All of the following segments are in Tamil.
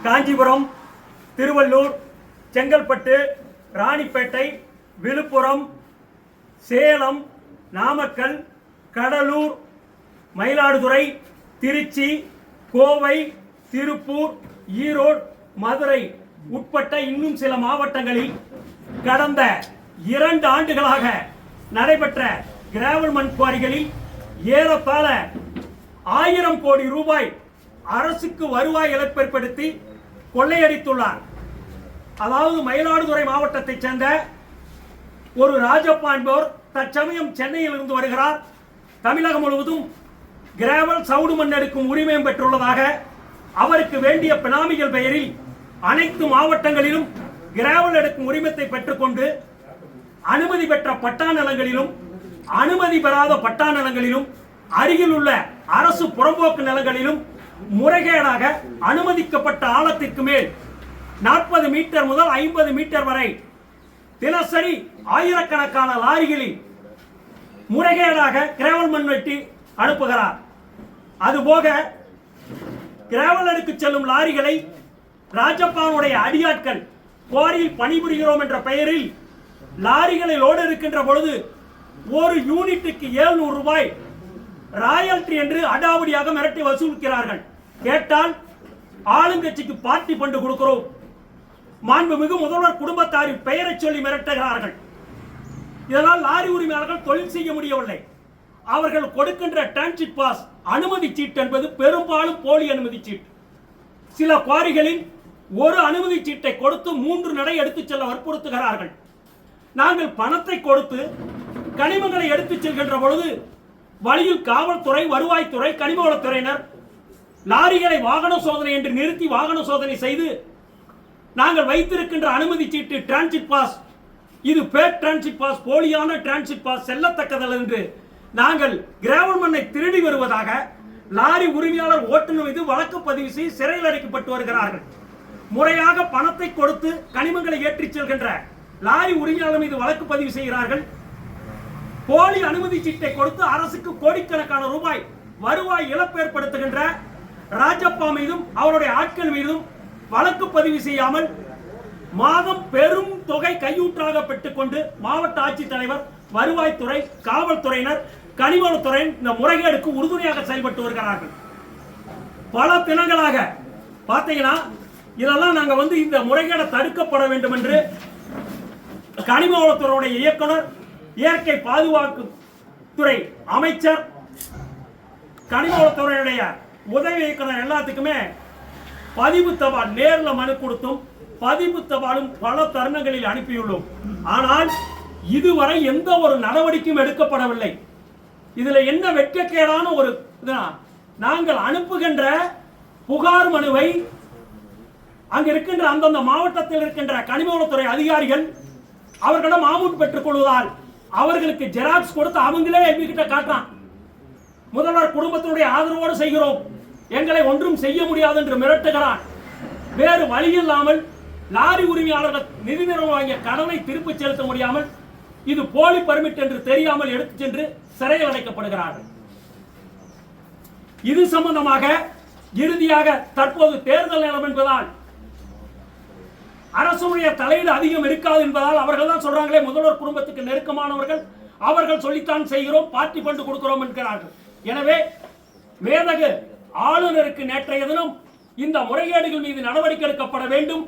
காஞ்சிபுரம், திருவள்ளூர், செங்கல்பட்டு, ராணிப்பேட்டை, விழுப்புரம், சேலம், நாமக்கல், கடலூர், மயிலாடுதுறை, திருச்சி, கோவை, திருப்பூர், ஈரோடு, மதுரை உட்பட்ட இன்னும் சில மாவட்டங்களில் கடந்த 2 ஆண்டுகளாக நடைபெற்ற கிராவல் மண் குவாரிகளில் ஏறத்தாழ 1000 கோடி ரூபாய் அரசுக்கு வருவாய் இழப்பு ஏற்படுத்தி கொள்ளையடித்துள்ளார். அதாவது மயிலாடுதுறை மாவட்டத்தைச் சேர்ந்த ஒரு ராஜப்பா என்பவர் தற்சமயம் சென்னையில் இருந்து வருகிறார். தமிழகம் முழுவதும் கிராவல் சவுடு மண் எடுக்கும் உரிமையும் பெற்றுள்ளதாக அவருக்கு வேண்டிய பினாமிகள் பெயரில் அனைத்து மாவட்டங்களிலும் கிராவல் எடுக்கும் உரிமத்தை பெற்றுக்கொண்டு அனுமதி பெற்ற பட்டா நிலங்களிலும் அனுமதி பெறாத பட்டா நிலங்களிலும் அருகில் உள்ள அரசு புறம்போக்கு நிலங்களிலும் முறைகேடாக அனுமதிக்கப்பட்ட ஆழத்திற்கு மேல் 40 மீட்டர் முதல் 50 மீட்டர் வரை தினசரி ஆயிரக்கணக்கான லாரிகளில் முறைகேடாக கிராவல் மண் வெட்டி அனுப்புகிறார். அதுபோக கிராவல் எடுக்க செல்லும் லாரிகளை ராஜப்பாவுடைய அடியாட்கள் குவாரியில் பணிபுரிகிறோம் என்ற பெயரில் லாரிகளை லோடு இருக்கின்ற பொழுது ஒரு யூனிட்டுக்கு 700 ரூபாய் ராயல்டி என்று அடாவடியாக மிரட்டி வசூலிக்கிறார்கள். கேட்டால் ஆளுங்கட்சிக்கு பார்ட்டி பண்டு கொடுக்கிறோம், மாண்புமிகு முதல்வர் குடும்பத்தாரின் பெயரை சொல்லி மிரட்டுகிறார்கள். இதனால் லாரி உரிமையாளர்கள் தொழில் செய்ய முடியவில்லை. அவர்கள் கொடுக்கின்ற டிரான்சிட் பாஸ் அனுமதி சீட்டு என்பது பெரும்பாலும் போலி அனுமதி சீட்டு. சில குவாரிகளில் ஒரு அனுமதி சீட்டை கொடுத்து 3 நடை எடுத்துச் செல்ல வற்புறுத்துகிறார்கள். நாங்கள் பணத்தை கொடுத்து கனிமங்களை எடுத்துச் செல்கின்ற பொழுது வழியில் காவல்துறை, வருவாய்த்துறை, கனிமவளத்துறையினர் லாரிகளை வாகன சோதனை என்று நிறுத்தி வாகன சோதனை செய்து நாங்கள் வைத்திருக்கின்ற அனுமதி சீட்டு டிரான்சிட் பாஸ் இது பேக் டிரான்சிட் பாஸ், போலியான டிரான்சிட் பாஸ், செல்லத்தக்கதல்ல என்று நாங்கள் கிராவல் மண்ணை திருடி வருவதாக லாரி உரிமையாளர் ஓட்டுநர் மீது வழக்கு பதிவு செய்து சிறையில் அடைக்கப்பட்டு வருகிறார்கள். முறையாக பணத்தை கொடுத்து கனிமங்களை ஏற்றிச் செல்கின்ற லாரி உரிமையாளர் மீது வழக்கு பதிவு செய்கிறார்கள். போலி அனுமதி சீட்டை கொடுத்து அரசுக்கு கோடிக்கணக்கான ரூபாய் வருவாய் இழப்பு ஏற்படுத்துகின்ற ராஜப்பா மீதும் அவருடைய ஆட்கள் மீதும் வழக்கு பதிவு செய்யாமல் மாதம் பெரும் தொகை கையூற்றாக பெற்றுக்கொண்டு மாவட்ட ஆட்சித்தலைவர், வருவாய்த்துறை, காவல்துறையினர், கனிமவளத்துறை இந்த முறைகேடுக்கு உறுதுணையாக செயல்பட்டு வருகிறார்கள். பல தினங்களாக பார்த்தீங்கன்னா இதெல்லாம் நாங்கள் இந்த முறைகேடை தடுக்கப்பட வேண்டும் என்று கனிமவளத்துறையுடைய இயக்குனர், இயற்கை பாதுகாப்பு துறை அமைச்சர், கனிமவளத்துறையுடைய உதவி இயக்குனர் எல்லாத்துக்குமே பதிவு தபால் நேரில் மனு கொடுத்தும் பதிவு தபாலும் பல தருணங்களில் அனுப்பியுள்ளோம். ஆனால் இதுவரை எந்த ஒரு நடவடிக்கையும் எடுக்கப்படவில்லை. இதுல என்ன வெட்கக்கேடான ஒரு நாங்கள் அனுப்புகின்ற புகார் மனுவை அங்க இருக்கின்ற அந்தந்த மாவட்டத்தில் இருக்கின்ற கனிமவளத்துறை அதிகாரிகள் அவர்களிடம் ஆமூட் பெற்றுக் கொள்வதால் அவர்களுக்கு ஜெராக்ஸ் கொடுத்து அவங்களே எங்ககிட்ட காட்டுறான். முதல்வர் குடும்பத்தினுடைய ஆதரவோடு செய்கிறோம், எங்களை ஒன்றும் செய்ய முடியாது என்று மிரட்டுகிறான். வேறு வழி இல்லாமல் லாரி உரிமையாளர்கள் நிதி நிறுவனம் வாங்கிய கடனை திருப்பி செலுத்த முடியாமல் இது போலி பர்மிட் என்று தெரியாமல் எடுத்துச் சென்று சிறையில் அடைக்கப்படுகிறார்கள். இது சம்பந்தமாக இறுதியாக தற்போது தேர்தல் நேரம் என்பதால் அரசுடைய தலையீடு அதிகம் இருக்காது என்பதால் அவர்கள் தான் சொல்றாங்களே முதல்வர் குடும்பத்துக்கு நெருக்கமானவர்கள், அவர்கள் சொல்லித்தான் செய்கிறோம், பார்ட்டி பண்டு கொடுக்கிறோம் என்கிறார்கள். எனவே மேதகு ஆளுநருக்கு நேற்றைய தினம் இந்த முறைகேடுகள் மீது நடவடிக்கை எடுக்கப்பட வேண்டும்.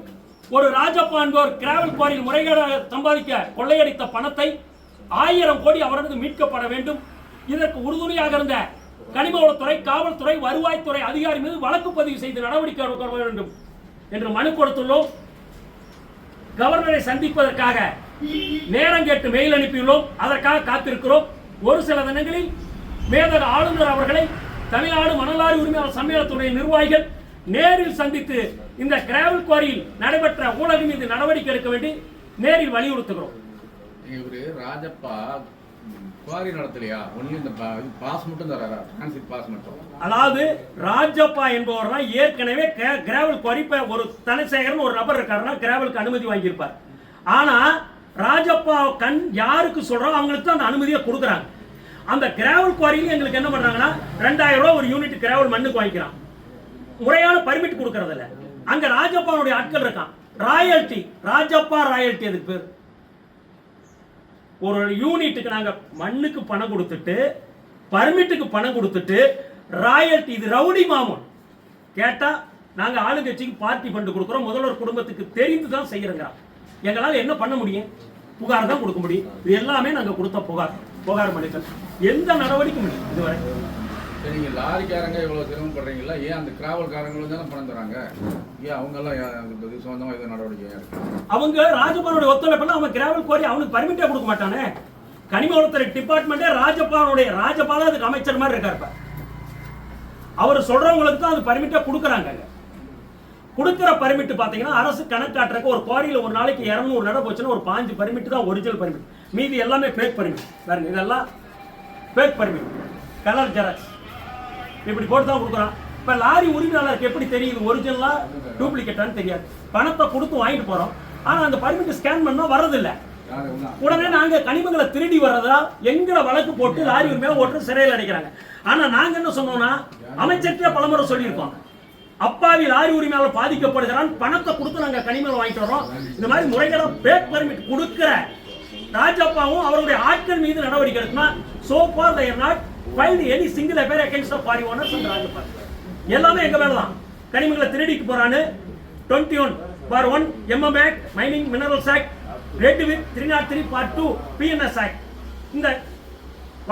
ஒரு ராஜப்பா என்பவர் கிராவல் குவாரியில் முறைகேடாக சம்பாதிக்க கொள்ளையடித்த பணத்தை 1000 கோடி அவரது மீட்கப்பட வேண்டும். இதற்கு உறுதுணையாக இருந்த கனிமவளத்துறை, காவல்துறை, வருவாய்த்துறை அதிகாரி மீது வழக்கு பதிவு செய்து நடவடிக்கை எடுக்க வேண்டும் என்று மனு கொடுத்துள்ளோம். கவர்னரை சந்திப்பதற்காக நேரம் கேட்டு மெயில் அனுப்பியுள்ளோம். அதற்காக காத்திருக்கிறோம். ஒரு சில தினங்களில் மேதக ஆளுநர் அவர்களை தமிழ்நாடு மணலாரி உரிமையாளர் சம்மேளனத்துடைய நிர்வாகிகள் நேரில் சந்தித்து இந்த கிராவல் குவாரியில் நடைபெற்ற ஊழல் மீது நடவடிக்கை எடுக்க வேண்டி நேரில் வலியுறுத்துகிறோம். ராஜப்பா குவாரி நடத்தலையா? ஒன்லி இந்த பாஸ் மட்டும் தராரா? டிரான்சிட் பாஸ் மட்டும். அதாவது ராஜப்பா என்பவர் ஏற்கனவே கிராவல் குவாரி ஒரு தனசேகரன் ஒரு நபர் இருக்காருன்னா கிராவலுக்கு அனுமதி வாங்கியிருப்பார். ஆனா ராஜப்பா யாருக்கு சொல்றோம் அவங்களுக்கு தான் அந்த அனுமதியை கொடுக்குறாங்க. அந்த கிராவல் குவாரியில் எங்களுக்கு என்ன பண்றாங்கன்னா 2000 ரூபாய் ஒரு யூனிட் கிராவல் மண்ணுக்கு வாங்கிக்கிறான். முறையான பர்மிட் கொடுக்கறதில்ல. அங்க ராஜப்பாவுடைய ஆட்கள் இருக்கான். ராயல்டி, ராஜப்பா ராயல்டி, அதுக்கு பேர். ஒரு யூனிட்டுக்கு நாங்க மண்ணுக்கு பணம் கொடுத்துட்டு, பர்மிட்டுக்கு பணம் கொடுத்துட்டு, ராயல்டி, இது ரவுடி மாமூல். கேட்டா நாங்க ஆளுங்கட்சிக்கு பார்ட்டி ஃபண்ட் கொடுக்குறோம், முதல்வர் குடும்பத்துக்கு தெரிந்து தான் செய்யறோங்க. எங்களால் என்ன பண்ண முடியும்? புகார் தான் கொடுக்க முடியும். இது எல்லாமே நாங்க கொடுத்த புகார் மனுக்கள். எந்த நடவடிக்கை முடியும் இதுவரை? நீங்க லாரிக்காரங்க இவ்வளவு சிரமப்படுறீங்களா? ஏன் அந்த கிராவல்காரங்களும் தானே பணம் தராங்க? ஏன் அவங்க எல்லாம் சொந்தமா ஏதோ நடவடிக்கை? அவங்க ராஜபானுடைய ஒத்துழைப்பு, அவன் கிராவல் கோரி அவனுக்கு பர்மிட்டே கொடுக்க மாட்டானே. கனிம வளத்துறை டிபார்ட்மெண்டே ராஜபால அதுக்கு அமைச்சர் மாதிரி இருக்காரு. அவர் சொல்றவங்களுக்கு தான் அது பர்மிட்டே கொடுக்குறாங்க. கொடுக்குற பர்மிட் பாத்தீங்கன்னா அரசு கணக்காட்டுறக்கு ஒரு குவாரியில் ஒரு நாளைக்கு 200 நட போச்சுன்னா ஒரு 5 பர்மிட் தான் ஒரிஜினல் பர்மிட். மீதி எல்லாமே ஃபேக் பர்மிட். பாருங்க, இதெல்லாம் ஃபேக் பர்மிட், கலர் ஜெராக்ஸ், இப்படி போட்டு தான் கொடுக்குறான். இப்போ லாரி உரிமையாளருக்கு எப்படி தெரியுது ஒரிஜினலா டூப்ளிகேட்டான்னு தெரியாது. பணத்தை கொடுத்து வாங்கிட்டு போறோம், ஆனா அந்த பர்மிட் ஸ்கேன் பண்ணா வரதில்லை. உடனே நாங்க கனிமங்களை திருடி வர்றதா எங்களை வழக்கு போட்டு லாரி உரிமையாளர் ஓட்டு சிறையில் அடைக்கிறாங்க. ஆனா நாங்க என்ன சொன்னோம்னா, அமைச்சர்கிட்ட பலமுறை சொல்லியிருக்கோம், அப்பாவி லாரி உரிமையாளர் பாதிக்கப்படுகிறான், பணத்தை கொடுத்து நாங்க கனிமங்களை வாங்கிட்டு வரோம். இந்த மாதிரி முறைகளை பேக் பர்மிட் கொடுக்கிற ராஜப்பாவும் அவருடைய ஆட்கள் மீது நடவடிக்கை எடுக்கணும். So far they are not filed any single affair against the party owners and Rajappa. எல்லாமே எங்க மேல தான். கனிமங்களை திருடிக்கு போறான்னு 21/1 MM Act, Mining Minerals Act, Red with 303 Part 2 PNS Act. இந்த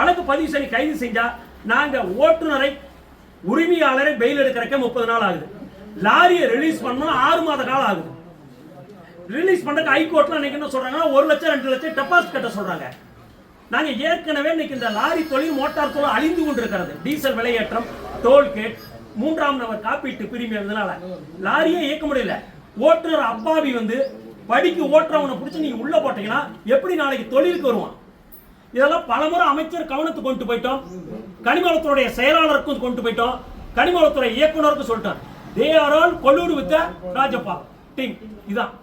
வழக்கு பதிவு செய்து கைது செஞ்சா நாங்க ஓட்டுநரை உரிமையாளரை பெயில் எடுக்கிறக்க 30 நாள் ஆகுது. லாரியை ரிலீஸ் பண்ணா 6 மாத காலம் ஆகுது. ரிலீஸ் பண்றதுக்கு ஹைகோர்ட்ல இன்னைக்கு என்ன சொல்றாங்கன்னா 1 லட்சம் 2 லட்சம் டெபாசிட் கட்ட சொல்றாங்க. நாங்க ஏற்கனவே இன்னைக்கு இந்த லாரி தொழில், மோட்டார் தொழில் அழிந்து கொண்டிருக்கிறது. டீசல் விலையேற்றம், டோல்கேட், 3ஆம் நபர் காப்பீட்டு பிரிமியம்னால லாரியே இயக்க முடியல. ஓட்டுநர் அப்பாவி படிக்கு ஓட்டுறவனை பிடிச்சி நீங்க உள்ள போட்டீங்கன்னா எப்படி நாளைக்கு தொழிலுக்கு வருவான்? இதெல்லாம் பலமுறை அமைச்சர் கவனத்துக்கு கொண்டு போயிட்டோம், கனிமவளத்துறைய செயலாளருக்கும் கொண்டு போயிட்டோம், கனிமவளத்துறை இயக்குநருக்கும் சொல்லிட்டோம். They are all colluded with Rajappa team. இதான்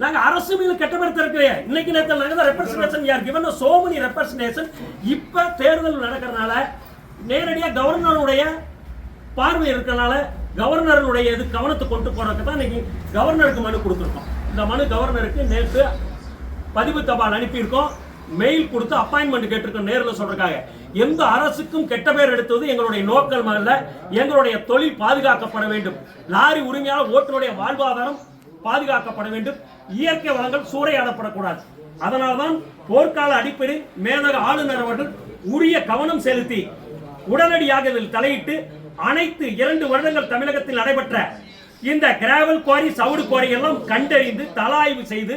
நாங்க அரசு மீது கெட்ட பேர் திறக்கலையே. இன்னைக்கு நேரத்தில் நாங்க ரெப்ரசன்டேஷன் யார் given so many representation. இப்ப தேர்தல் நடக்கிறதுனால நேரடியா கவர்னருடைய பார்வை இருக்கிறதுனால கவர்னருடைய இது கவனத்தை கொண்டு போறதுக்கு தான் இன்னைக்கு கவர்னருக்கு மனு கொடுத்துருக்கோம். இந்த மனு கவர்னருக்கு நேற்று பதிவு தபால் அனுப்பியிருக்கோம், மெயில் கொடுத்து அப்பாயின்மெண்ட் கேட்டிருக்கோம் நேரில் சொல்றதுக்காக. எந்த அரசுக்கும் கெட்ட பேர் எடுத்தது எங்களுடைய நோக்கம் அல்ல. எங்களுடைய தொழில் பாதுகாக்கப்பட வேண்டும், லாரி உரிமையாளர் ஓட்டுநருடைய வாழ்வாதாரம் பாதுகாக்கப்பட வேண்டும், இயற்கை வளங்கள் சூறையாடப்படக்கூடாது. அதனால்தான் போர்க்கால அடிப்படையில் மேலக ஆளுநர் அவர்கள் உரிய கவனம் செலுத்தி உடனடியாக இதில் தலையிட்டு அனைத்து 2 வருடங்கள் தமிழகத்தில் நடைபெற்ற இந்த கிராவல் குவாரி, சவுடு குவாரி எல்லாம் கண்டறிந்து தலாய்வு செய்து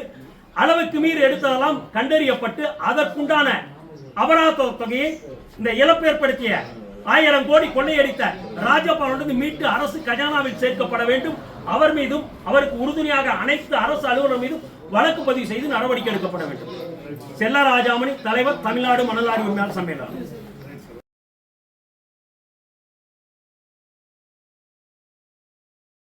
அளவுக்கு மீறி எடுத்ததெல்லாம் கண்டறியப்பட்டு அதற்குண்டான அபராத தொகையை இந்த இழப்பு ஏற்படுத்திய 1000 கோடி கொள்ளையடித்த ராஜப்பாவிலிருந்து மீட்டு அரசு கஜானாவில் சேர்க்கப்பட வேண்டும். அவர் மீதும் அவருக்கு உறுதுணையாக அனைத்து அரசு அலுவலர் மீதும் வழக்கு பதிவு செய்து நடவடிக்கை எடுக்கப்பட வேண்டும். செல்லராஜாமணி, தலைவர், தமிழ்நாடு மணலாரி உரிமையாளர் சம்மேளனம்.